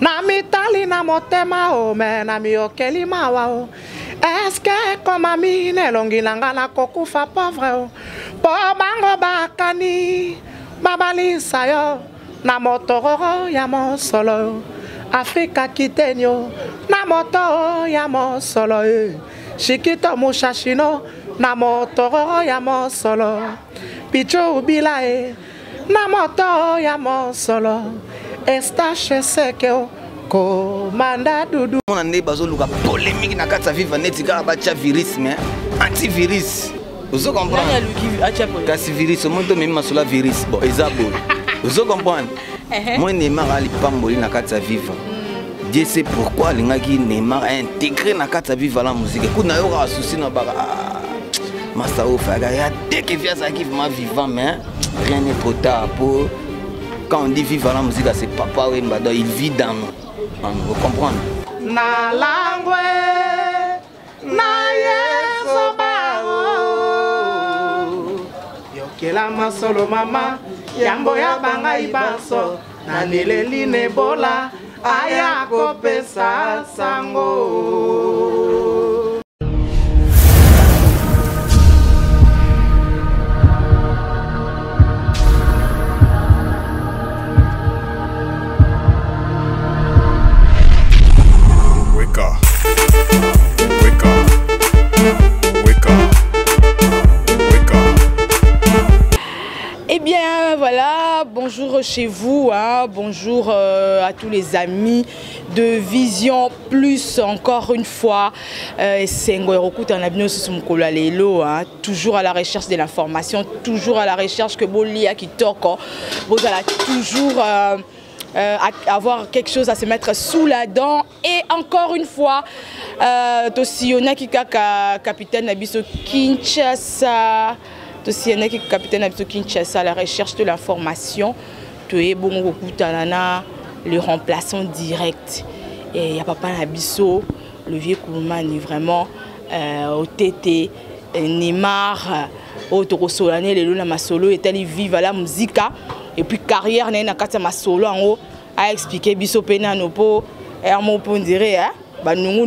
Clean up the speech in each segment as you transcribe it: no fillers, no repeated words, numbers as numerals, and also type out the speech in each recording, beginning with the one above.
Na mitali na motema o me na miokeli mawa o. Est-ce que comme ami nelongi nanga na kokufa pauvre o. Po bango bakani babalisa yo na motoro ya mosolo. Afrika kitenyo na moto ya mosolo. Shikito mushashino na motoro ya mosolo. Pichu bilae na moto ya mosolo. Estache sekeo komanda dudu. On a bazo luka polémique na kata viva netika bacha virus mais antivirus. Vous comprenez? Kasi virus au monde même sur la virus. Bon, ezabo. Vous comprenez? Moi Neymar ali pamboli na kata viva. Dieu sait pourquoi l'ingaki Neymar a intégré na kata viva la musique. Kuna yo ra souci na baka. Massa ofaga ya dès que vient ça qui ma vivant mais rien n'est trop tard pour quand on dit vivre la musique, c'est papa Wembado, il vit dans nous. Vous comprenez? Na langwe, na yeso bao. Yokela masolo mama, yambo ya banga ibanso. Na nileli nebola, aya kopesa sango. Eh bien voilà, bonjour chez vous, hein, bonjour à tous les amis de Vision Plus encore une fois. C'est toujours à la recherche de l'information, toujours à la recherche que Bolia qui toko, vous allez toujours avoir quelque chose à se mettre sous la dent. Et encore une fois, Tosiona qui capitaine Nabiso Kinshasa. Tosiona qui capitaine Nabiso Kinshasa à la recherche de l'information. Tu es bon au le remplaçant direct. Et il y a papa Nabiso, le vieux Kouroumani vraiment au TT, Neymar, au Toro Solane, le Luna Masolo, et tel vive à la musique. Et puis carrière n'a pas ma solo en haut a expliqué biso pena no po et mon pon dirait hein ba nous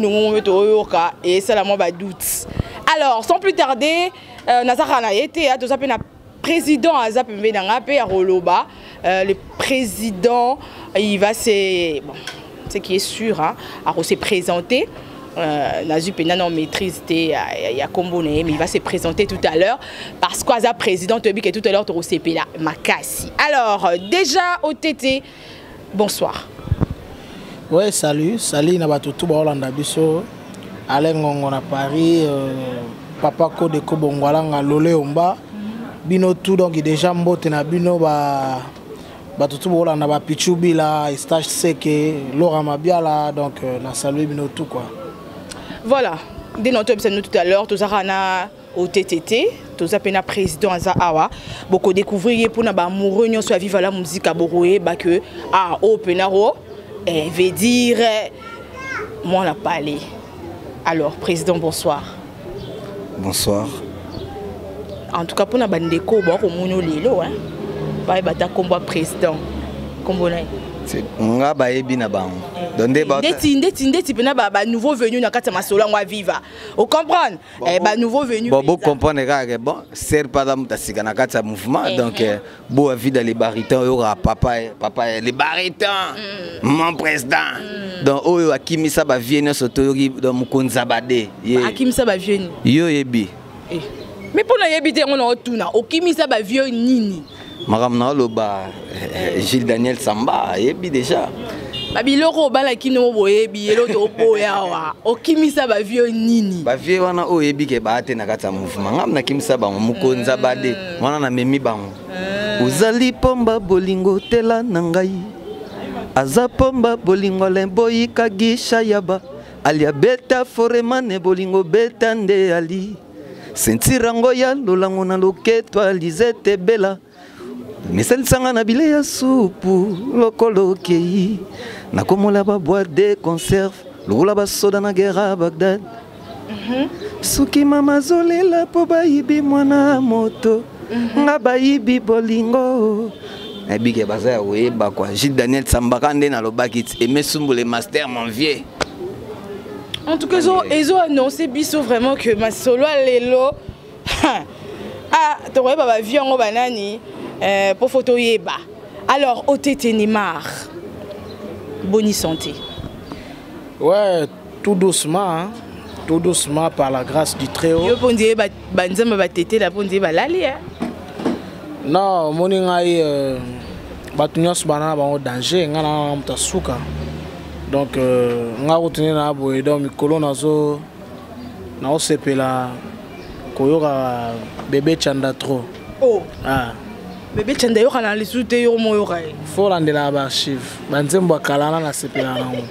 et ça la moi ba doute. Alors sans plus tarder Nazara na été à tous appena président Azapembe Nangape à Roloba le président il va se bon ce qui est sûr hein à se présenter. Nazu Pena non maîtrise il y a Comboné mais il va se présenter tout à l'heure parce que le président te dit que tout à l'heure tu recevais la Makassi. Alors déjà au TT, bonsoir. Ouais, salut Nabatutu Baolanda Biso, Alain Ngongo na Paris, Papa Code Kobongwalanga Lolé Omba, Bino tout donc déjà mbote na Bino Batutu Baolanda ba Pichubi la, Stage Seke, Laura Mabiala donc na salué Bino tout quoi. Voilà, dès notre épisode tout à l'heure, tous arana au TTT, tous appena président Azawa, beaucoup découvrir pour na ba moureux soit vivre la musique à Boroué, bah que ah au penaro, veut dire moi on a parlé. Alors président bonsoir. Bonsoir. En tout cas pour na bandeko bon comme on lelo hein, bah bata combat président, combo na. Nga ba ebi na bango. Donde ba ndeti pena ba nouveau venu na kata masolo ngwa viva. Vous comprenez? Ba nouveau venu. Bon comprendre que bon, ser pas da mutasika na kata mouvement donc bo a vida les baritons yo papa les baritons. Mon président. Donc oyo akimisa ba vienne sotoyoki do mukonza bade. Akimisa ba vienne. Yo yebi. Mais pour na yebi te ngona otuna, okimisa ba vieux nini? Madame Naloba, Gilles Daniel Samba, yebi déjà. Babiloko bala kino boyebi elo to boya wa. Okimisa ba vieux nini? Ba vieux wana o yebi ke ba ate na kata mouvement. Ngam na kimisa ba mukonza bade. Wana na memi bango. Uzali pomba bolingo tela nangai. Aza pomba bolingo lemboyi kagisha yaba. Alia beta foremane bolingo beta nde ali. Sentirango ya lolango na loketwa Lisette Bella. Misel sanga na bile ya supu lokolo kei na komola ba boîte de conserve lola ba soda na guerre Bagdad suki mama zolela po bayibi mwana moto nga bayibi bolingo Nabike baza ya oyeba quoi. Gilles Daniel Sambaka nde na lobaki Aimé Sumbu le master mon vieux. En tout cas, ils ont annoncé biso vraiment que ma solo lelo ah t'aurais pas vu en banani pour photo yeba. Alors OTT Neymar, bonne santé. Ouais, tout doucement, hein. Tout doucement par la grâce du Très-Haut. Yo pour dire banzama ba tété la pour dire ba lali hein. Non, mon ngai batunyos bana ba danger ngana mtasuka. Donc nga retenir na boye donc mikolo nazo na osepela koyoka bébé Chanda trop. Oh. Ah. Bébé Chanda yo kana le soute yo moyo kai. Faut landela ba archive. Banzembo kalana na sepela na ngo.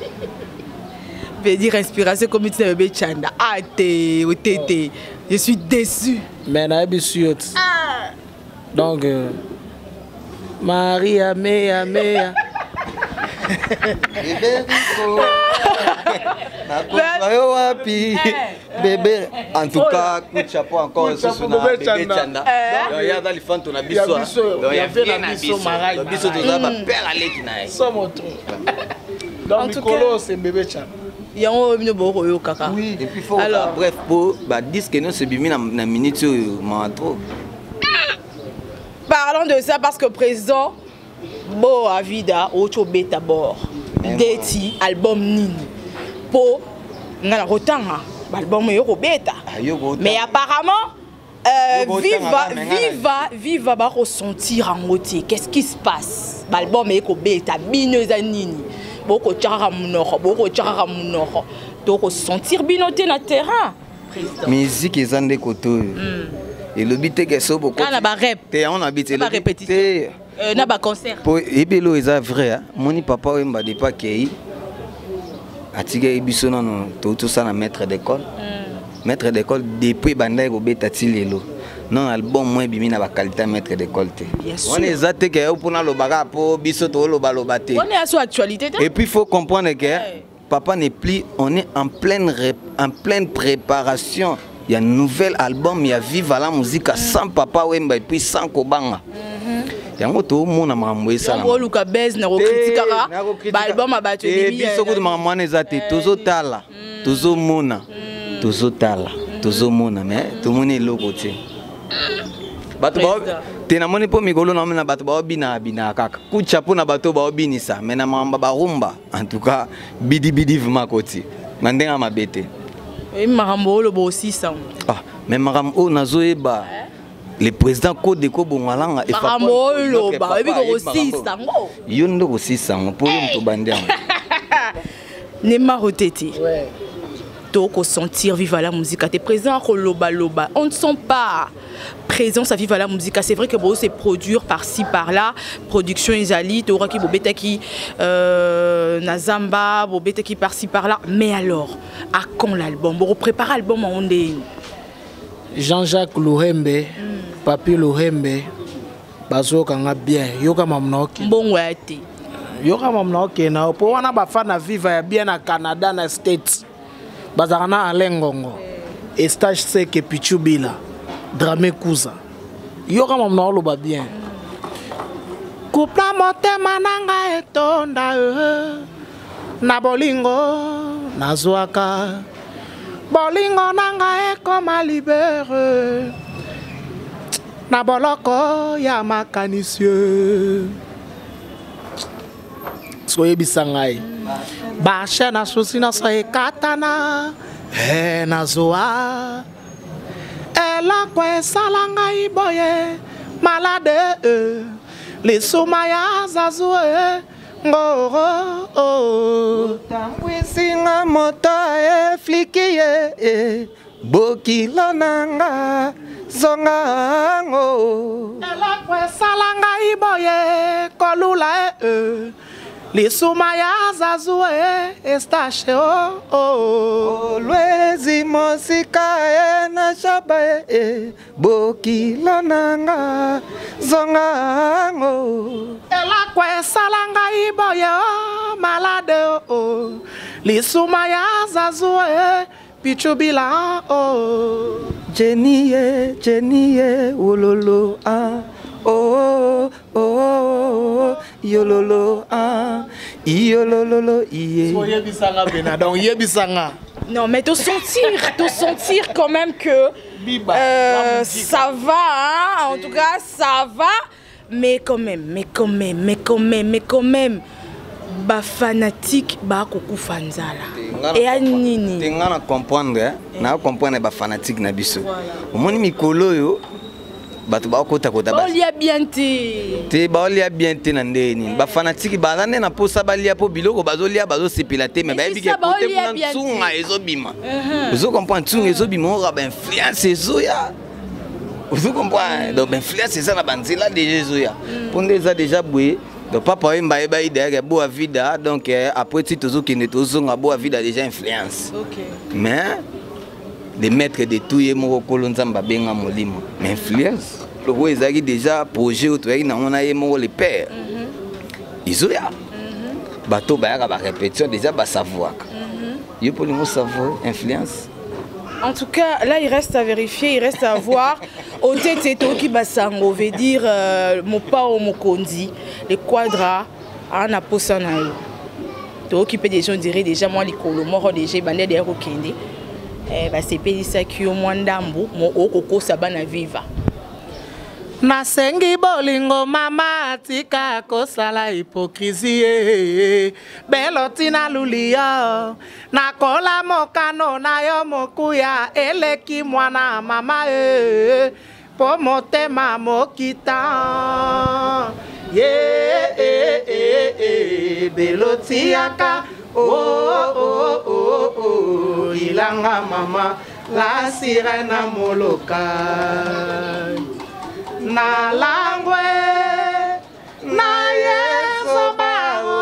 Veut dire inspiration comme tu bébé Chanda. Ah t'es OTT. Je suis déçu. Mais na bisu ah. Donc Maria Mea Mea. Bébé, en tout cas, coup de chapeau encore sur bébé Chanda. Il y a dans les fans on a biso. Il y a bien biso marai. Biso tout ça va père aller qui naï. Ça mon truc. Donc Mikolo c'est bébé Chanda. Il y a un peu beaucoup yo kaka. Oui, et puis faut bref pour ba disque non se bimi na minute mantro. Parlons de ça parce que président Bo Avida Ocho Beta Bor Deti album Nini Po ngana rotanga album Yoko Beta. Mais apparemment Viva va ressentir en ôté. Qu'est-ce qui se passe? L'album Yoko Beta Binoza Nini Boko Tchara Munoro Boko Tchara Munoro donc ressentir binoté na terrain. Musique ezande koto. Et le but est que ça beaucoup. On a ba rep. On habite le répétition. Na ba concert. Pour ebelo eza vrai. Moni papa wemba de pas kei. Atiga ebiso non tout ça na maître d'école. Maître d'école depuis banda ko beta tilelo. Non album moi bimi na ba qualité maître d'école te. On est zate que pour na lo baga po biso to lo balobate. On est à sur actualité. Et puis il faut comprendre que papa n'est plus, on est en pleine préparation. Il y a un nouvel album, il y a Viva la musique sans papa Wemba et puis sans Kobanga. Il y a un autre monde à m'envoyer ça. On Luka Bez na critiquera. Album a battu des milliers. Biso ko mamane zate tozo tala, tozo mona, tozo tala, tozo mona mais tout monde est loko te. Bato ba tena moni po mikolo na mena bato ba bina kaka. Kucha po na bato ba binisa, mais na mamba ba rumba. En tout cas, bidi makoti. Mandenga mabete. Et Marambo le beau aussi ça. Ah, mais Marambo nazoeba. Le président Code Ko Bongalanga et Marambo le ba et biko aussi ça. Yondo aussi ça pour to bandia. Neymar OTT. Ouais. Donc sentir Viva la musique t'es présent loba loba. On ne sent pas présence à Viva la musique. C'est vrai que bon c'est produire par-ci par-là, production Isali, tu auras qui bobeta qui Nazamba, bobeta qui par-ci par-là. Mais alors, à quand l'album? Bon, prépare l'album en ondé. Jean-Jacques Lohembe, Papi Lohembe, bazo kanga bien, yoka mamnoki. Bon ouais té. Yoka mamnoki na po wana ba fan na Viva bien na Canada na States. Bazarana Alengongo, Estage Seke Pichubila, Drame Kuza. Yoka mamna lo ba bien. Kupla motema nanga etonda na bolingo nazwaka. Bolingo nanga ekoma libere na boloko ya makanisye. Soye bisangai. Bashe na susi na soye katana na zoa. Ela kwe salanga iboye malade lisuma ya zazue ngoro. Tamwisinga mota flikiye bokilo nanga zongango. Ela kwe salanga iboye kolula lisuma ya zazue estache Lwezi mosika na shaba bokilo nanga zongango. Ela kwe salanga iboye malade lisuma ya zazue pichubila Jeniye wololo oh yololo ah yololo iye. Donc yebisanga. Non, mais te sentir quand même que ça va, hein? En tout cas, ça va, mais quand même, bah fanatique, bah coucou fanzala. Et anini. Tu vas comprendre, na comprendre bah fanatique na biso. Au moins mikolo yo. Batu ba kota kota ba. Olia bien te. Te ba olia bien te na ndeni. Ba fanatique ba nane na posa ba lia po biloko bazolia bazo sepilate mais ba ebi ke kote kuna tsunga ezobima. Vous comprenez tsunga ezobima on ba influence ezoya. Vous comprenez donc influence c'est ça na banzela déjà ezoya. Pour déjà déjà boué. Donc papa yemba eba idea boa vida donc après tu tozo kende tozonga boa vida déjà influence. OK. Mais de mettre de tout et mon kolonzamba benga molimo mais influence le roi ezaki déjà projet autour na on a yemo le père izoya bato ba ya ba répétition déjà ba savoir yo pour le savoir influence. En tout cas, là, il reste à vérifier, il reste à voir. Au tête, qui basango veut dire mon pa ou mon kondi, les quadras, en aposan na yo. To qui peut des gens dirait déjà moi les colo, moi déjà bandé des rokende. Bah c'est pays ça qui au moins ndambo, mon okoko sabana viva. Nasengi bolingo mama tika kosala hypocrisie belotina lulia nakola mokano na yo mokuya eleki mwana mama po motema mokita belotiaka oh ilanga mama la sirena moloka na langwe na yeso bao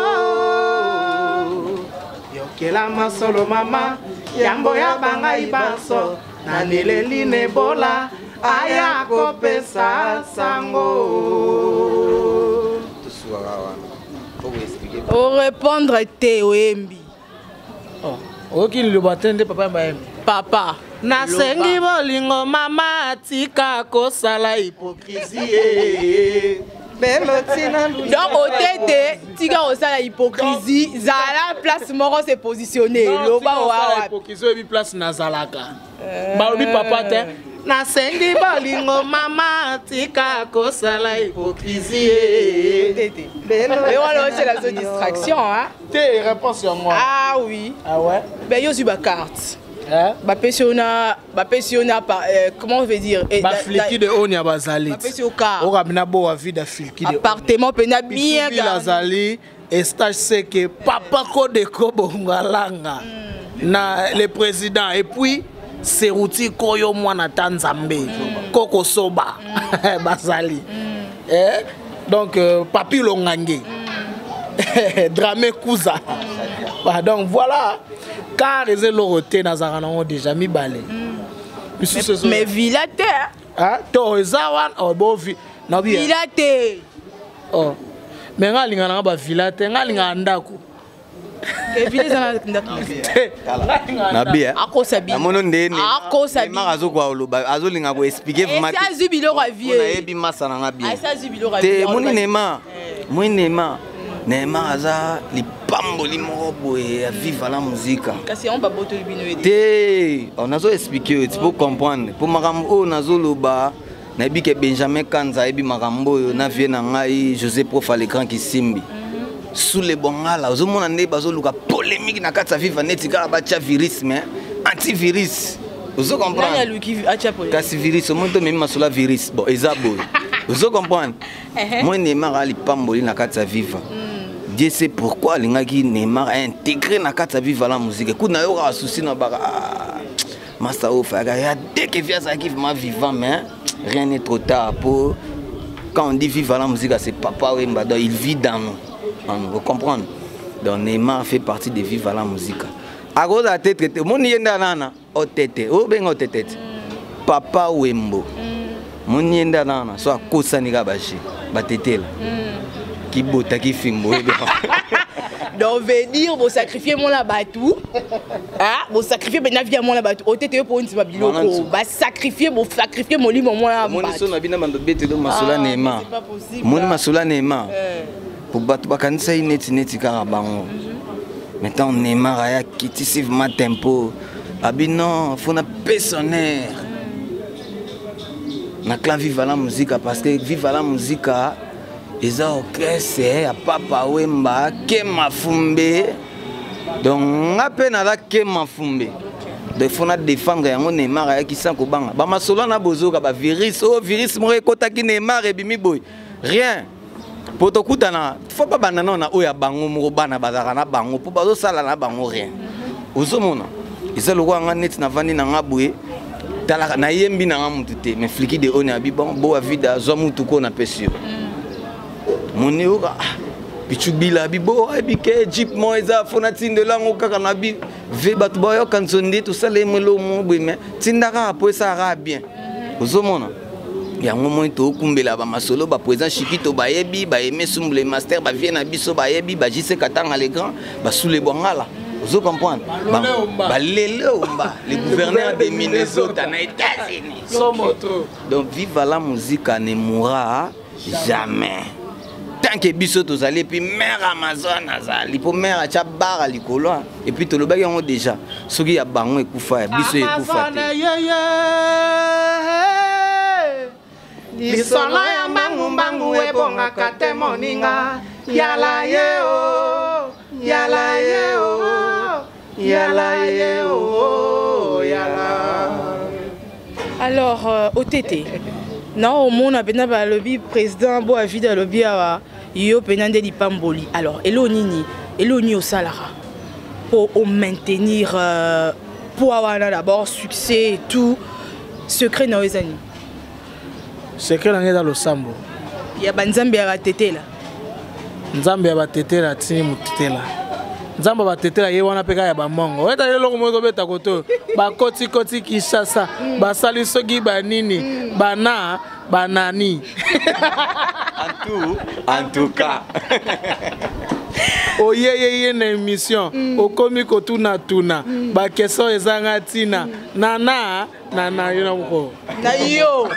yokela masolo mama yambo ya banga ibanso na leleli nebola aya kopesa sango. Au répondre te oembi. Ok, le matin de papa mbaembi. Papa. Nasengi bolingo mama tika kosala hypocrisie belotina lulia. Donc au tête tika kosala hypocrisie zala place moro se positionner loba wa hypocrisie bi place nazalaka ba obi papa te. Nasengi bolingo mama tika kosala hypocrisie mais voilà c'est la distraction hein. Tes réponses sur moi. Ah oui. Ah ouais. Ben yo sur ma carte. Bah pensionna par comment on veut dire bah fliki de onia bazali. Bah pensioka. O rabina bo wa vida fliki de. Appartement pena bien bazali et stage c'est que papa ko de Kobongalanga na le président et puis Seruti koyo mwana Tanzambe Koko Soba bazali. Donc Papi Longange Dramé Kouza. Donc voilà. Car les lorotés ont déjà mis balé. Mais Villate. Ah, toi, Zawan, oh, bon, Villate. Oh, mais nga linga na ba Villate, nga linga andako. Na bia. Ako sabi. Amono ndeni. Ako sabi. Marazo kwa oluba, azo linga ko expliquer vraiment. Esa zubilo kwa vie. Na yebi masana nga bia. Esa zubilo kwa vie. Te moni nema. Moni nema. Nema aza lipambo limobo ya viva la musique. Kasi on ba boto libino ede. Te, on a zo expliquer, tu peux comprendre. Pour makambo na zo loba, na bi ke Benjamin Kanza ebi makambo yo na vie na ngai José Prof à l'écran qui simbi. Sous les bongala, zo mona ne bazo luka polémique na katsa viva netika ba tia virus mais antivirus. Vous comprenez? Nanya lui qui acha polémique. Kasi virus, au moins même masula virus. Bon, ezabo. Vous comprenez? Moi Neymar lipambo li na katsa viva. Dieu sait pourquoi les gens qui Neymar a intégré dans la vie la musique. Quand on a un souci dans dès que vient ça qui va vivant mais rien n'est trop tard pour quand on dit vivre la musique c'est papa il vit dans nous. Vous comprenez? Donc Neymar fait partie de vivre la musique. À cause de la tête, mon yenda nana au tête, au ben au tête. Papa Wembo. Mon yenda nana soit kosa ni gabashi, batete là. Qui bota qui fimbo Donc venir vous sacrifier mon la batou. Ah, vous sacrifier ben navia mon la batou. Au tété pour une biloko. Bah sacrifier mon lit mon la batou. Mon son na bina mando bete do masula nema. C'est pas possible. Mon masula nema. Pour battre bakanisa ineti karabango. Maintenant Neymar a quitté sivement tempo. Abino faut na personnaire. Na clan vive la musique parce que vive la musique ils ont orchestre à Papa Wemba Kema Fumbe. Donc à peine à la Kema Fumbe. De faut na défendre yango Neymar a qui sans ko banga. Ba masolo na bozoka ba virus virus mo ekota ki Neymar e bimi boy. Rien. Poto kutana faut pas banana na oya bango mo bana bazaka na bango po bazo sala na bango rien. Ozomona. Isa lo kwa net na vandi na ngabwe talaka na yembi na ngamutu te mais fliki de on abi bon bo avida zo mutu ko na pesio. Moneo ka bichubila bibo abike jeep mo eza fona tinde lango kaka na bi ve bat boyo kanzonde tout ça les melo mo mais tindaka po ça ra bien. Ozomona. Ya ngomo to kumbela ba masolo ba président Chikito ba yebi ba aimer sumble master ba vient na biso ba yebi ba jise katanga les grands ba sous les bongala. Vous comprenez? Le gouverneur de Minnesota aux États-Unis. Donc vive la musique ne mourra jamais. Tant que biso tous allez puis mère Amazon azali pour mère acha bar likolo et puis to lo bagi on déjà soki ya bango ekufa biso ekufa te. Lisolo ya mbangu ebonga kate moninga yala yeo yala yeo yala yeo yala. Alors au TT non au monde a bien lobby président bo avida lobby a yo penande di pamboli. Alors eloni au salara pour maintenir pour avoir d'abord succès et tout secret na ezani. Secret dans le sambo. Il y a banzambe ya batete là. Nzambe ya batete la tini mutete la. Nzamba batete la ye wana peka ya bamongo. Weta ye loko mo beta koto. Ba koti Kinshasa. Ba sali sogi ba nini. Bana banani. En tout cas. Oye na émission. Okomi ko tuna. Ba keso ezanga tina. Nana yona mko. Na yo.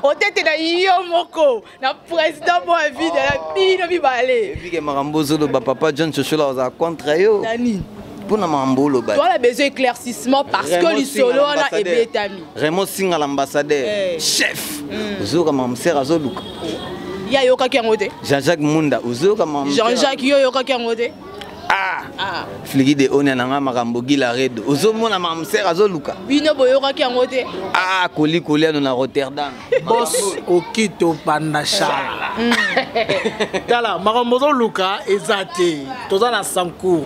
On était dans Yomoko, na président Boavi de la Bino Bibale. Et puis que Marambozo le papa John Chochola a contre yo. Nani. Pour na Marambolo ba. Toi la besoin éclaircissement parce que le solo na et Betami. Raymond Singa l'ambassadeur, chef. Ozo ka mamser azoluka. Ya yoka kengote. Jean-Jacques Munda ozo ka mamser. Jean-Jacques yo yoka kengote. Fligi de on na Marambo Gila Red. Ozo mona mamser azoluka. Bino boyoka kengote. Koli na Rotterdam. Boss okito pandachala. Tala Marambozo Luka ezate. Toza na Sankour.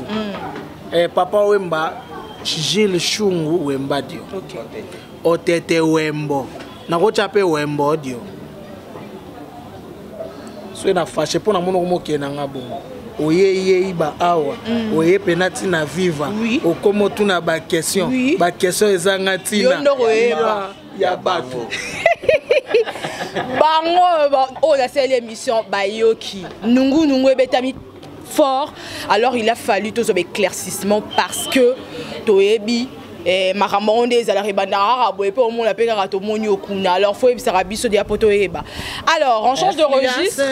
Papa Wemba Gilles Chungu Wemba dio. OK. Otete Wembo. Na ko chape Wembo dio. So na fâché pour na mono mo kenanga bongo. Oye iba awa oye penati na viva okomo tuna ba question ezanga tina ya bato bango on a fait l'émission Bayoki nungu ebetami fort alors il a fallu tous éclaircissement parce que toyebi Maramonde ezalaki bandara boye pe au monde la peka to moni okuna alors faut ebisaka biso dia poto eba. Alors on change de registre.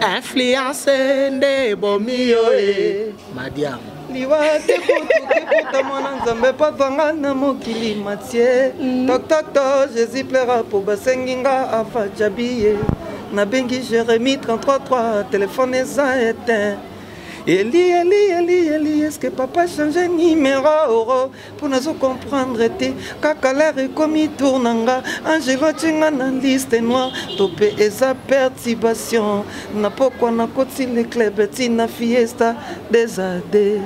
Influence de bomio Madiam liwate puta mwana nzambe patanga na mokili matie tok Jésus plaira pour basenginga afa jabiye na bengi Jérémie 33 téléphone éteint. Eli, est-ce que papa change numéro pour nous comprendre te kakala rekomi tournanga Angelo tinga na liste noire topé esa perturbation na pokwa na koti le club tina fiesta des ade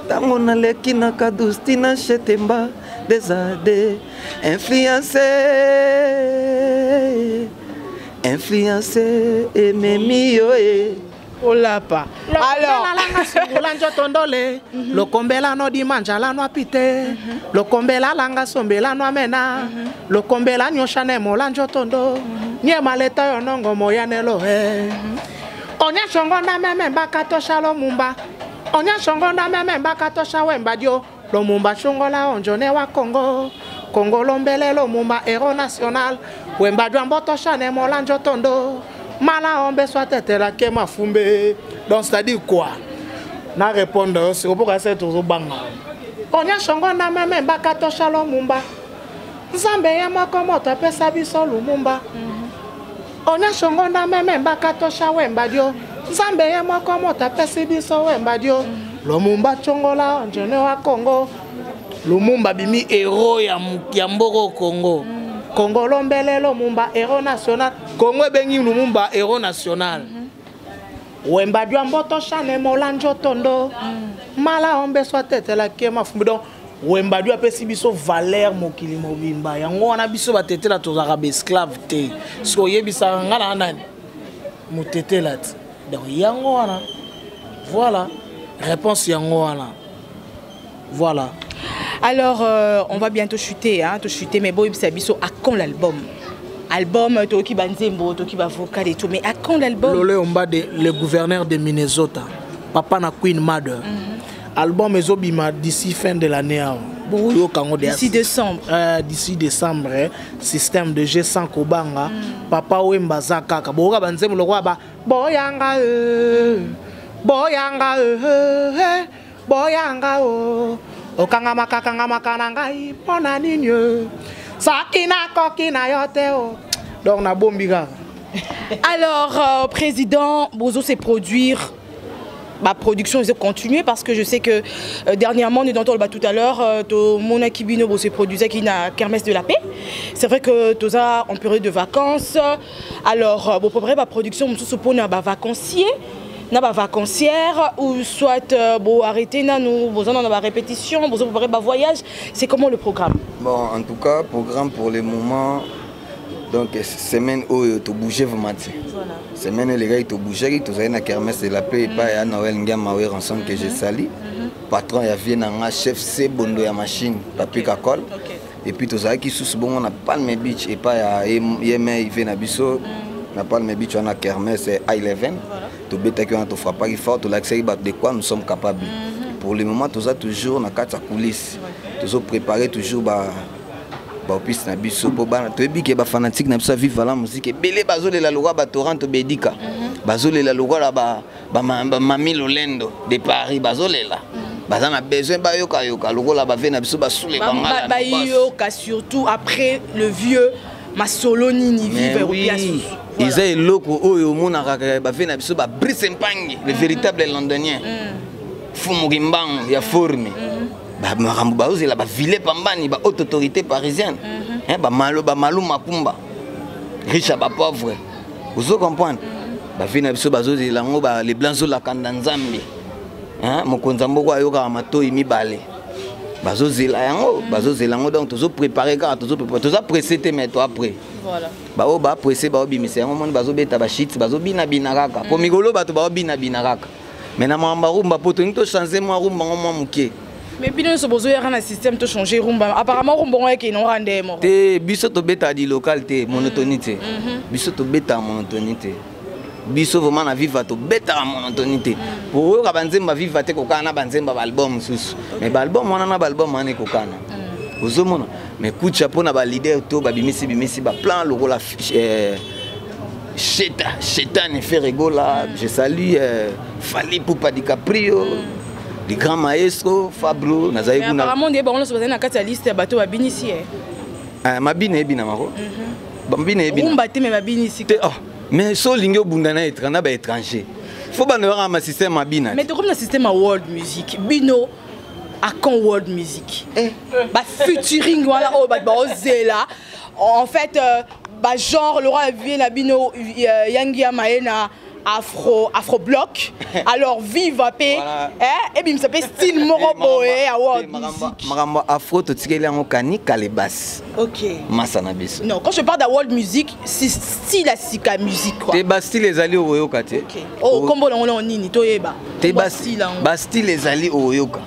tango na leki na kadustina chetemba des ade influencé et memio Olapa. Alors, le combela no di manjala no apite, le combela langa sombela no amena, le combela nyo chane molanjo tondo, nye maleta yo nongo moyanelo he. Onya chongo na meme bakatosha lo mumba. Onya chongo na meme bakatosha wemba dio. Lo mumba chongo la onjone wa Congo. Congo lombele lo mumba héros national. Wemba dio ambotosha ne molanjo tondo. Mala ombe soit tete la kema fumbe. Donc c'est-à-dire quoi? Na répondre c'est pour que ça toujours banga. Onya chongo na meme bakatosha lo mumba. Nzambe ya moko moto pesa biso lumumba. Onya chongo na meme bakatosha wemba dio. Nzambe ya moko moto pesa biso wemba dio. Lumumba chongola onjene wa Congo. Lumumba bimi héros ya mboko Congo. Congo lombele Lumumba héros national. Congo bengi Lumumba héros national. Wemba dio mboto chane molanjo tondo. Mala ombe soit tete la kema fumbi. Wemba dio apesi biso valeur mokili mobimba. Yango wana biso batete la tozaka be esclave te. So yebisa ngana nani. Mutete la. Donc yango wana. Voilà. Réponse yango wana. Voilà. Alors, on va bientôt chuter, hein, mais bon, c'est biso à quand l'album? Album, Toki Banzembo, Toki Vocal et tout, mais à quand l'album? Lolé Omba, le gouverneur de Minnesota, Papa na Queen Mother. Album ezobima d'ici fin de l'année. D'ici décembre. D'ici décembre, système de G100 Kobanga, Papa Wemba Zakaka, Boga Banzembo, le roi ba, Boyanga, Boyanga, Boyanga, Okanga makakanga makanangai pona ninyo sakina kokina yote o donc na bombiga. Alors président Bozo c'est produire ma production ils continuer parce que je sais que dernièrement nous entendons tout à l'heure mon akibino Bozo produisait qui n'a kermesse de la paix. C'est vrai que toza en période de vacances. Alors bon pour vrai ma production me sous pona ba vacancier. Na ba vacancière ou soit bon arrêter na nous besoin dans la répétition besoin préparer ba voyage c'est comment le programme? Bon en tout cas programme pour le moment donc semaine où tu bouger vraiment voilà semaine les gars tu bouger tu as na kermesse de la paix et pas à Noël ngamawe ensemble que j'ai sali patron ya vient na chef C bondo ya machine papi kakol et puis tu as qui sous bon on a Palme Beach et pas ya yeme il vient na biso na Palme Beach on a kermesse I11 tu bêta que on te fera pas fort tu l'accès de quoi nous sommes capables pour le moment tu as toujours na carte coulisses toujours préparer toujours ba piste na biso po ba to bi ke ba fanatique na biso vivre la musique belé bazole la loi ba Toronto bedika bazole la loi la ba mami Lolendo de Paris bazole la bazana besoin ba yoka lokola ba ve na biso ba soule bangala ba yoka surtout après le vieux Masoloni ni vivre au piasu. Ils ont loko oyo monaka ba ve na biso ba Brice Mpangi le véritable londonien. Fumu Gimbang ya forme. Ba marambo ba ozela ba ville pambani ba haute autorité parisienne. Ba malou mapumba. Riche ba pauvre. Vous comprenez? Ba ve na biso bazozela ngo ba les blancs la kanda nzambe. Mokonza mboko ayoka matoi mibale. Bazozela yango donc toujours préparer car toujours pressé mais toi après voilà ba pressé ba obimisa yango monde bazobeta ba shit bazobina binaraka po migolo bato ba obina binaraka mais na mamba rumba poto nto changer moi rumba moi muke mais bino so bozo yaka na système to changer rumba apparemment rumba ngo yake no rande mo te biso to beta di localité monotonité biso to beta monotonité biso vraiment na vivre to beta monotonité pour ka banzemba vivre te kokana banzemba ba album susu mais ba album wana na ba album ane kokana ozomona mais coup de chapeau na ba leader to ba bimisi ba plan lokola Chétan fait rigola je salue Fali Poupa DiCaprio les grands maestros Fablo nazai kuna apparemment des bon so na kati ya liste bato ba binisi mabine bina mako bambine bina rumba te mais ba binisi mais so lingo bundana étranger ba étranger faut ba na ma système abina mais comme le système à world music bino à quand world music ba featuring voilà oh ba ozela en fait ba genre le roi vient na bino yangi amaena afro bloc alors vive paix et bim ça fait style morobo à world music marambo afro to tikeli ngo kani kalebas OK masana biso non quand je parle de world music c'est style à sika musique quoi te bastille ezali oyoka te oh kombo longo nini toyeba te bastille ezali oyoka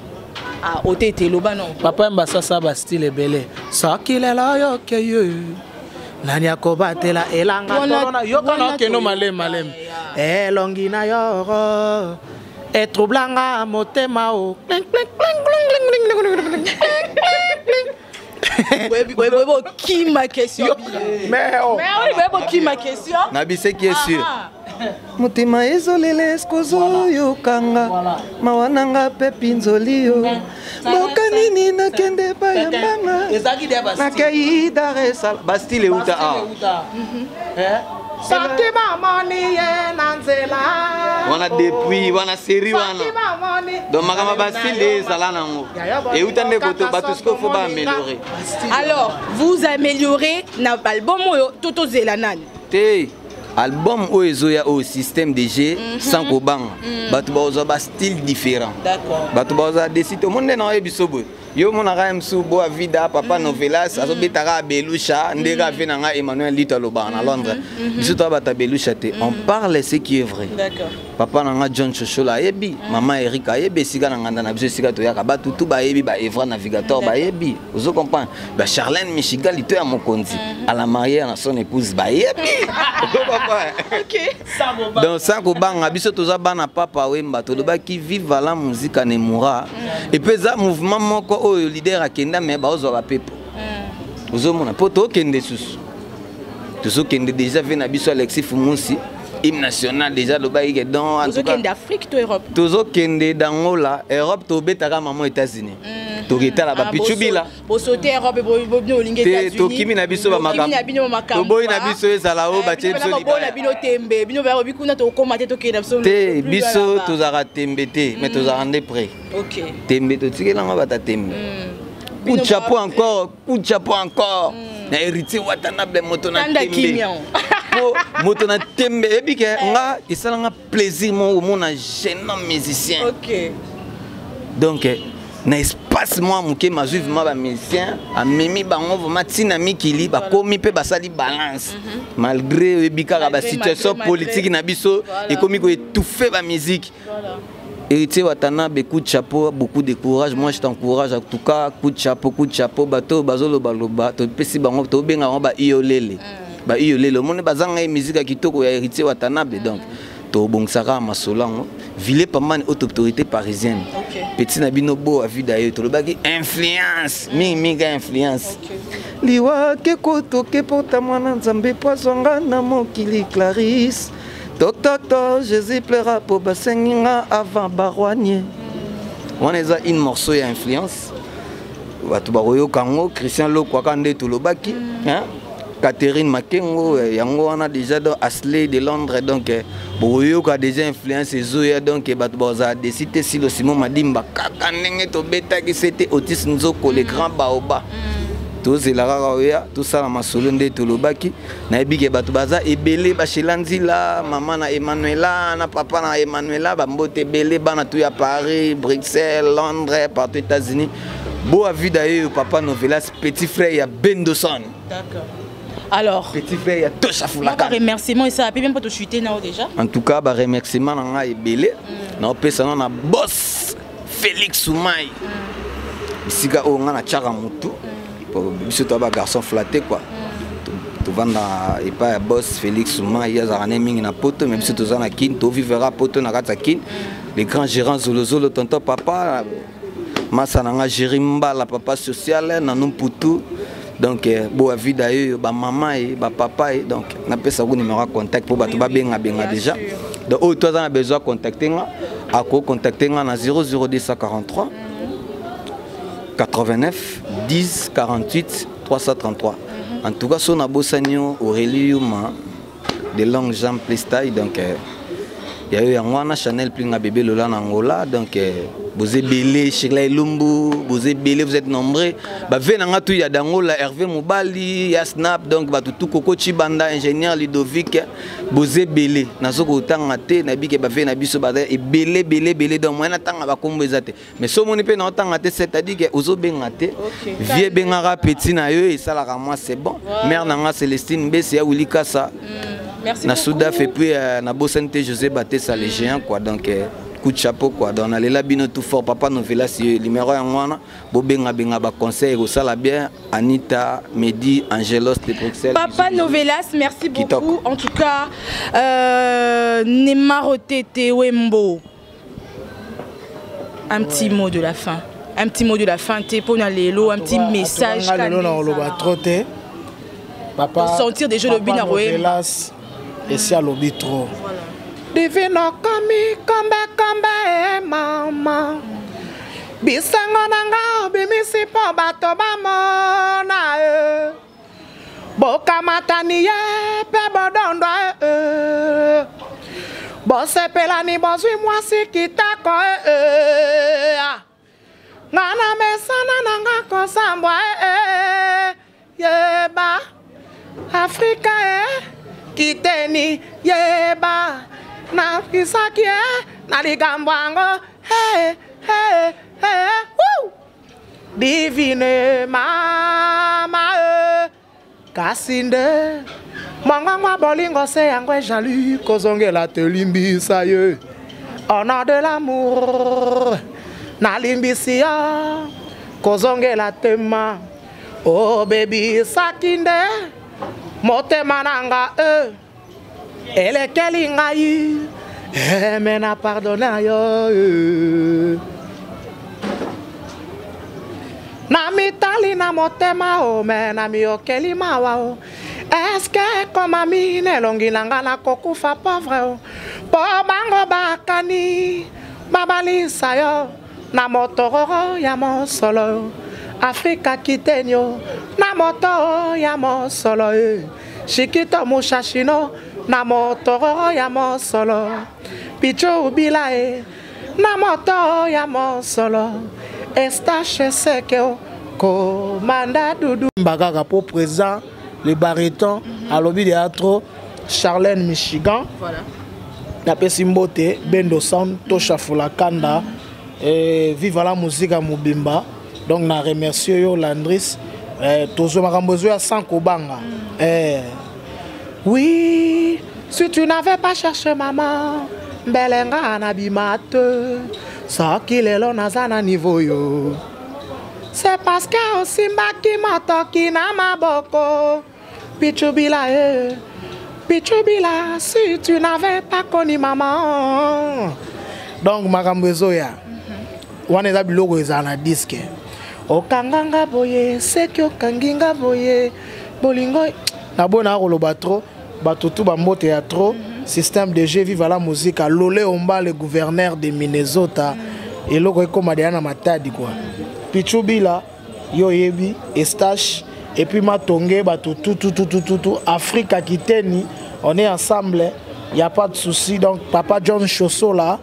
ah otete loba non papa mbasa sa bastille belé ça qu'il est là yo que nani akobatela elanga tolona yoka keno malem elongi na yoro etroublanga motema o qui ma question mais qui ma question Nabise qui est sûr motema ezolele eskozo yokanga mawananga pe pinzolio bokanini nakende bayambanga nakei Dar es Salaam Bastille euta Satima moni ye nanzela. wana depuis wana série wana donc makama Bastille ezala nango euta nde koto bato siko faut ba améliorer. Alors vous améliorez l'album Toto Zelanani te album oezoya au système de jeu sans kobanga bato baoza ba style différent bato baoza décide au monde na ebisobo yo mona ka msu bo avida papa novelas azobetaka belusha ndeka fe nanga Emmanuel Lito loba na Londres biso to bata belusha te on parle ce qui est vrai. Papa nanga John Chochola yebi maman Erika yebi sika nganda na biso sika to yaka batu tu ba yebi ba Evra Navigateur ba yebi ozo comprendre ba Charlène Michigan Lito ya mokonzi à la mariée na son épouse ba yebi OK donc ça ko banga biso toza bana papa wemba to loba ki vive la musique ne mourra et puis ça mouvement moko oyo leader akenda me ba ozo pepo ozo mona poto kende susu tozo kende déjà vena biso Alexis Fumunsi hymne national déjà loba ike dans en tout cas d'Afrique to Europe tozo kende dangola Europe to betaka maman États-Unis to geta la ba pichubila bo sauter Europe bo bino linga États-Unis to kimi na biso ba makambo to boy na biso ezala o ba tshebso liba na bino tembe bino ba bikuna to komate to kenda biso te biso to zara tembe te mais to zara ndé près OK tembe to tikela nga bata tembe coup de chapeau encore na héritier Watanabe moto na tembe moto na tembe ebike nga isala nga plaisir mon jeune musicien. OK donc na espace moi muke mazuv ma ba musicien amemi bango vraiment tina mikili ba komi pe basali balance malgré ebika ba situation politique na biso et komi ko étouffer ba musique. Héritier Watanabe, coup de chapeau, beaucoup de courage. Moi je t'encourage en tout cas, coup de chapeau, bateau, bazolo baloba, to pesi bango, to benga ba iolele. Ba iolele, mon bazanga musique kitoko ya Héritier Watanabe donc. To bongsaka masolango, ville pas man haute autorité parisienne. Petit nabino bo a vu d'ailleurs, to lobaki influence, minga influence. Liwa ke koto ke porta mwana nzambe poisonga na mokili Clarisse. Docteur, Jésus pleura pour Bassenga avant Barouanier. On est une morceau et influence. Watubaroyo Kango, Christian Lokwakande Tulobaki, Catherine Makengo, Yango on a déjà dans Asley de Londres, donc Boyo a déjà influencé Zoya, donc Batboza décidé si le Simon Madimba, Kakanenge to beta qui c'était Otis Nzoko, le grand Baoba. Tout ça la masolonde tolobaki na ebike batu baza ebele ba shelanzila maman na Emmanuela na papa na Emmanuela ba mbote ebele bana tout ya Paris, Bruxelles, Londres, partout États-Unis. Beau a vu d'ailleurs papa Novelas petit frère ya Bendoson. D'accord. Alors petit frère ya Tosha Fulaka. Un remerciement et ça a même pas te chuter na déjà. En tout cas ba remerciement na ebele na pesa na boss Félix Soumaï. Sika o ngana chaka mutu. Biso to ba garçon flatté quoi to vanda et pas boss Félix Souma il y a zané mingi na poto même si to zana kin to vivra poto na kata kin les grands gérants zolo tonton papa masa na nga Jérimba la papa social na numputu donc bo avis d'ailleurs ba maman et ba papa et donc na pesa ko numéro contact pour bato ba benga déjà donc au toi on a besoin contacter nga ako contacter nga na 00243 89 10 48 333. En tout cas, son abossanio Aurelium de longues jambes playstyle donc il y a eu un Chanel plein à bébé Lola Angola donc vous êtes belé Shirley Lumbu vous êtes belé vous êtes nombreux bah venanga tout il y a d'Angola Hervé Moubali ya Snap donc bah tout Coco Chibanda ingénieur Ludovic vous êtes belé nazoko tanga te na bike bah vena biso bah et belé donc moi na tanga bah kombo ezate mais so moni pe na tanga te c'est-à-dire que ozo benga te vie bengara petit na yo et ça la moi c'est bon mère nanga Célestine Besse ya Wulikasa merci na Soudaf et puis na Bosente José Batessa les géants quoi donc coup de chapeau quoi. Donc on a là bino tout fort papa Novelas numéro 1 wana bobenga benga ba conseil au sala bien Anita Mehdi Angelos de Bruxelles. Papa Novelas, merci beaucoup. En tout cas Nemarotete Wembo. Un petit mot de la fin. Un petit mot de la fin, un petit message. Papa, pour sentir des jeux de Binaroé. Et si à l'obi trop. Divino komi kombe mama. Bisango nanga bimisi po bato bamona e. Boka mataniye pe bodondo e. Bose pelani bozwi mwasi kitako e. Ngana mesana nanga kosambwa e. Yeba Afrika e. Kiteni yeba. Na kisaki e. Na ligambwango hey hey hey woo. Divine mama e. Kasinde Mangangwa bolingo se yangwe jaloux kozongela te limbisa ye. On a de l'amour na limbisi ya kozongela tema. Oh baby sakinde motema nanga elekeli ngai mena pardonna yo na mitali na motema o mena miokeli mawa o. Est-ce que comme ami nelongi nanga na kokufa pauvre o po bango bakani babalisa yo na motoro ya mosolo Afrika kitenyo na moto ya mosolo Shikito mushashino na motoro ya mosolo Picho bilae na moto ya mosolo Estache sekeo komanda dudu Mbagaka pour présent le baryton à l'objet de théâtre Charlène Michigan. Voilà. La Pessimbote, Bendo Sound, Tosha Fulakanda, Viva la musique à Mubimba. Donc, je remercie Landris. Tozo Marambozo à Sankobanga. Oui, si tu n'avais pas cherché maman, Belenga anabimate, ça qu'il est là dans niveau yo. C'est parce que aussi Maki Matoki na maboko. Pichubila Pichubila, si tu n'avais pas connu maman. Donc Marambezo ya. Wane za biloko ezana disque. Okanganga boye, seki okanginga boye. Bolingo na bona koloba trop, batutu bambote ya trop. Système de jeu vive la musique à Lolé Omba le gouverneur de Minnesota. Et loko ekoma de na matadi quoi. Pichubila, Yoyebi, Estache, et puis Matongé, tout, Afrique Kiteni, on est ensemble, il n'y a pas de souci. Donc, Papa John Chosso là,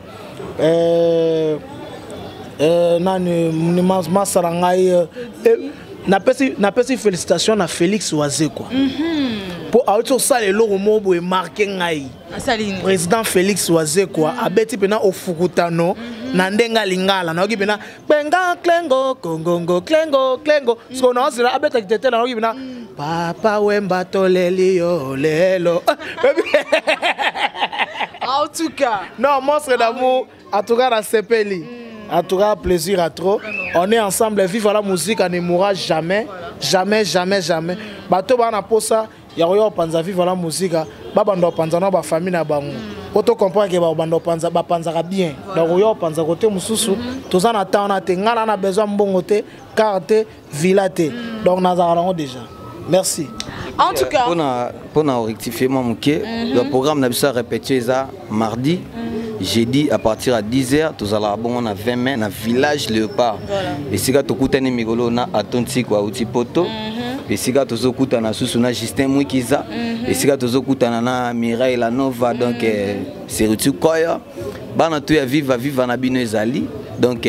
n'a pas félicitations à Félix Oazé quoi. Pour autre ça les logo mobo est marqué ngai. Président Félix Oazé quoi, abeti pena ofukutano na ndenga lingala na oki pena benga klengo kongongo klengo ce qu'on a c'est abeta kitete na oki pena papa wemba toleli yo lelo. En tout cas. Non, monstre d'amour, en tout cas la CPLI. En tout cas, plaisir à trop. On est ensemble, vivre la musique, on ne mourra jamais. Jamais. Bato bana posa, yaroyo panza vivre la musique, babando panza na ba famille na bango. Auto comprendre que babando panza ba panza bien. Donc yo panza côté mususu, tous en attendant te ngala na besoin mbongo te, carte, villate. Donc nazarano déjà. Merci. En tout cas, pour rectifier mon mouké, le programme n'a pas répété ça mardi. Jeudi à partir à 10h, tous allons bon on a 20 mai dans village Léopard. Et si tu écoutes un migolo na atonti quoi outi poto. Et si tu écoutes na susuna Justin Mwikiza. Et si tu écoutes na Mireille la Nova donc c'est Rutu Koya. Bana tu viva na bino ezali. Donc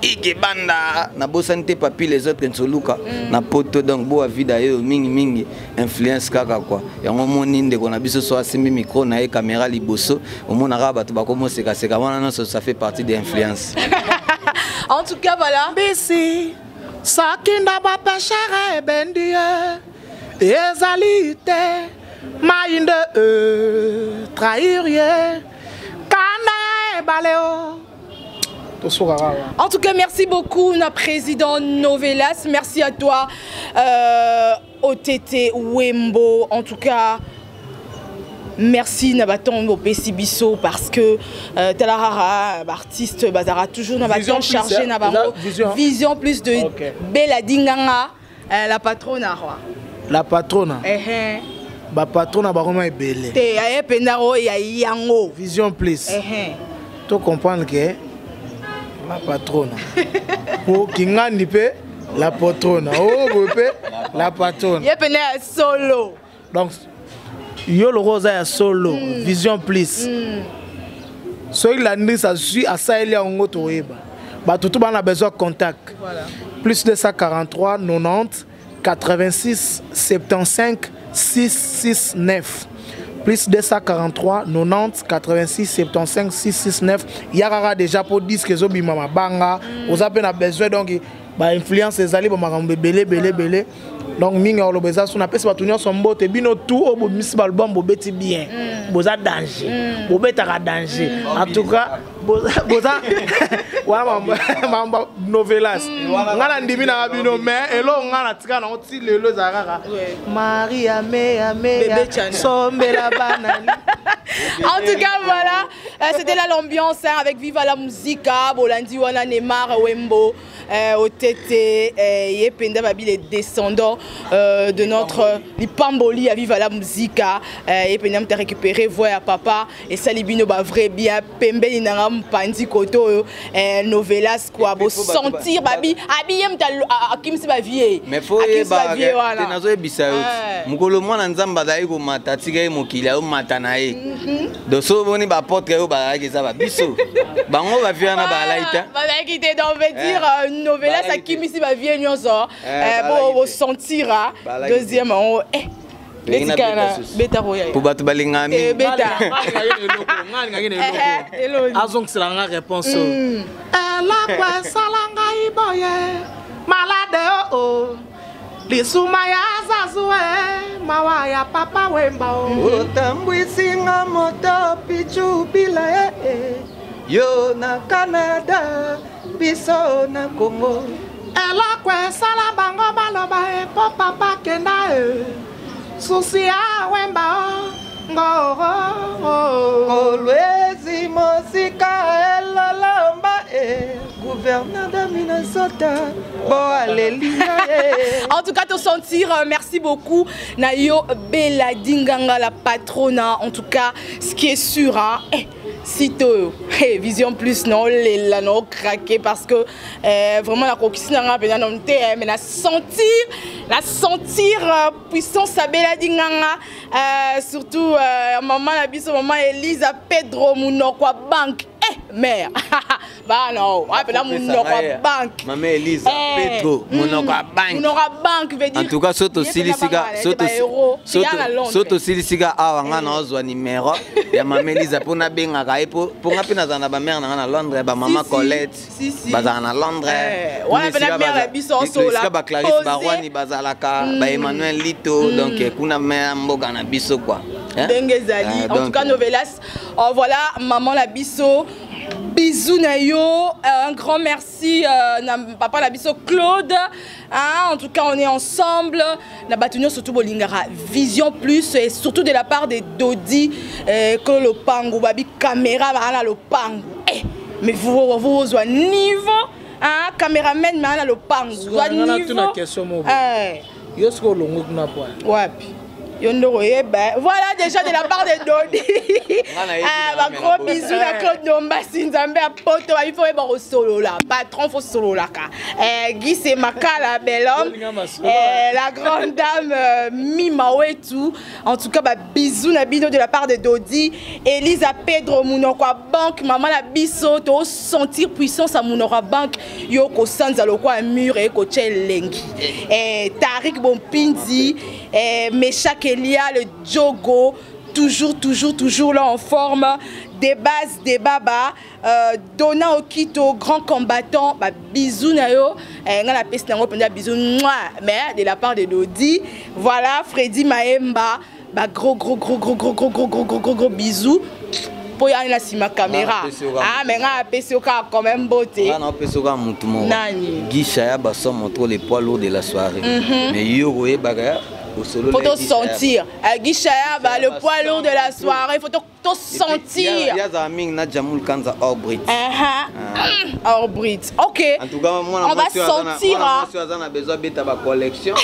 Ike banda na bosanité papi les autres nsoluka na poto donc bo vida yo mingi influence kaka quoi ya ngomoni ndeko na biso so asimbi micro na e caméra liboso omona ka bato bakomo seka wana non ça fait partie des influences. En tout cas voilà bisi sakinda ba pechara e bendie ezalite mainde trahir ye kana Baleo. En tout cas, merci beaucoup, notre président Novelas. Merci à toi, OTT Wembo. En tout cas, merci Nabaton au Pessibiso parce que Talarara, artiste, Bazara, toujours Nabaton chargé Nabango. Vision plus de Bella Dinganga, la patronne. La patronne. La patronne est belle. Vision plus. Tu comprends que la patronne. Pour Kingani pe la patronne. Oh pe la patronne. Il solo. Donc yo le rose est solo. Vision plus. So il a dit ça suit à ça il y a un autre web. Bah tout le monde a besoin de contact. Voilà. Plus de 143 90 86 75 669. Plus 243 90 86 75 669. Il y a déjà pour 10 que zobi mama banga. Vous avez besoin donc bah influence les alliés pour m'agambe belé. Donc minga le besoin on appelle ça tourner son botte bino tout au miss album bobeti bien. Boza danger. Bobeta danger. En tout cas boza wa mamba Novelas. Ngana ndimi na bino mais elo ngana tika na oti lelo zakaka. Maria me sombela banani. En tout cas, voilà, c'était là l'ambiance avec Viva la Musica, Bolandi Wana Neymar, Wembo, OTT, Yependa Babi, les descendants de notre Lipamboli à Viva la Musica. Yependa m'a récupéré, voix à papa, et Salibino ba vrai bien, Pembe Ninangam Pandi Koto, Novelas, quoi, beau sentir Babi, habillé à Kimsi Bavier. Mais faut y aller, t'es nazo ebisa yote. Mukolo mwana nzamba dai ko mata tika mokila o mata nae. Donc so boni ba porte yo ba ki ça ba biso. Bango ba via na ba laita. Ba qui te donc veut dire Novelas à Kimisi Bavier nyonso. Pour sentir deuxième Beta Roya. Pour battre balingami. Beta. Azong c'est la réponse. La quoi salanga iboye. Malade oh. Lisumaya zazue. Mawaya papa wemba oh. Otambwisinga moto pichu bila yo na Canada biso na Congo. La quoi salabango baloba po papa kenda Susia wemba Kolwezi mosika elalamba gouverneur de Minnesota. En tout cas, te sentir, merci beaucoup. Nayo Bella Dinganga, la patronne. En tout cas, ce qui est sûr, hein, sitôt, Vision Plus, non, les non craqué parce que vraiment la conquiste mais la sentir puissance à Bella Dinganga, surtout maman la biso, maman Elisa Pedro Mounokwa Bank. Mère, bah non, là Mounokwa Bank. Maman Elisa Pedro Mounokwa Bank veut dire. En tout cas, soto silisiga, soto silisiga awanga na ozwa numéro ya maman Elisa pour na benga kai pour ngapina za na ba mère na Londres ba maman Colette baza na Londres. Ouais, ba mère la biso so la. Ba Clarisse Barwani bazalaka ba Emmanuel Lito donc kuna mère mboga na biso quoi. Dengezali. En tout cas, Novelas, voilà, maman la biso. Bisous Nayo, un grand merci papa la biso Claude. Hein, en tout cas, on est ensemble. La bâtonnière surtout Bolingara Vision Plus et surtout de la part de Dodi que le pango babi caméra là le pango. Mais vous au niveau hein caméraman là le pango. Niveau. Yosko longo kuna point. Wapi. Voilà déjà de la part de Dodi. Un gros bisou à Claude Nomba Sinzambe à Poto. Il faut être au solo là. Patron, il faut solo là. Guy c'est Maka la belle homme. La grande dame Mimao et tout. En tout cas, bisou Nabino de la part de Dodi. Elisa Pedro Mounokwa Bank. Maman la biso. Tu vas sentir puissance à Mounokwa Bank. Yoko Sanza Lokwa mur et Koche Lengi. Tariq Bompindi. Meshak Elia, le Djogo, toujours là en forme. Des bases, des babas. Donna Okito, grand combattant. Bisous Nayo. On a peste nango pendant bisous. Mais de la part de Dodi. Voilà, Freddy Maemba. Gros bisous. pour y aller dans la caméra. Ah, mais on a apprécié quand même beauté. On a apprécié quand même tout le monde. Guichaya va montrer les poids lourds de la soirée. Mais yo, oui, bagarre. Faut te sentir. Guichaya, le poids lourd de la soirée, faut te sentir. Il y a des amis qui ont Jamoul Kanza hors Brit. Hors Brit. Ok. En tout cas, moi, on va sentir. On a besoin de ta collection. Et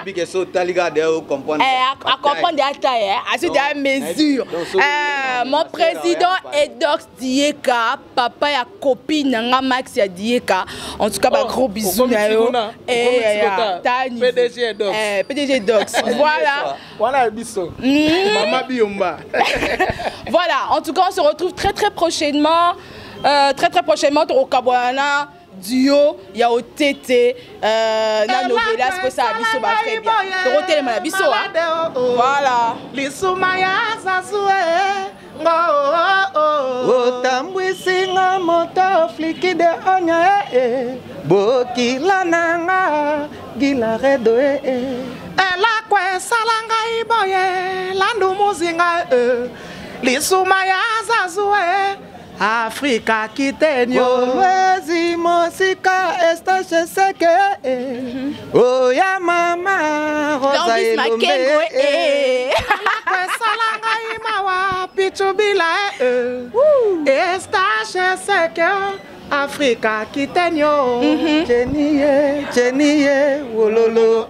puis que ça, tu as comprendre. À comprendre des tailles, à ce des mesures. Mon président Edox Dieka, papa et copine Max Dieka. En tout cas, gros bisous. PDG Dox. PDG Dox. Voilà. Voilà le bisou. Maman Biomba. Voilà. En tout cas, on se retrouve très prochainement. Très prochainement au Kabouana. Duo, il y a au TT, na novelas que ça a biso ba très bien. Toro télé ma biso hein. Voilà. Lisumaya zazue. Otambwisinga moto fliki de onya boki lananga gila redo Ela kwe salanga iboye landu muzinga Lisumaya zazue Africa kitenyo Wezi mosika estache seke Oya mama Rosa elombe Salanga imawa pichubila Estache seke Africa kitenyo Cheniye wololo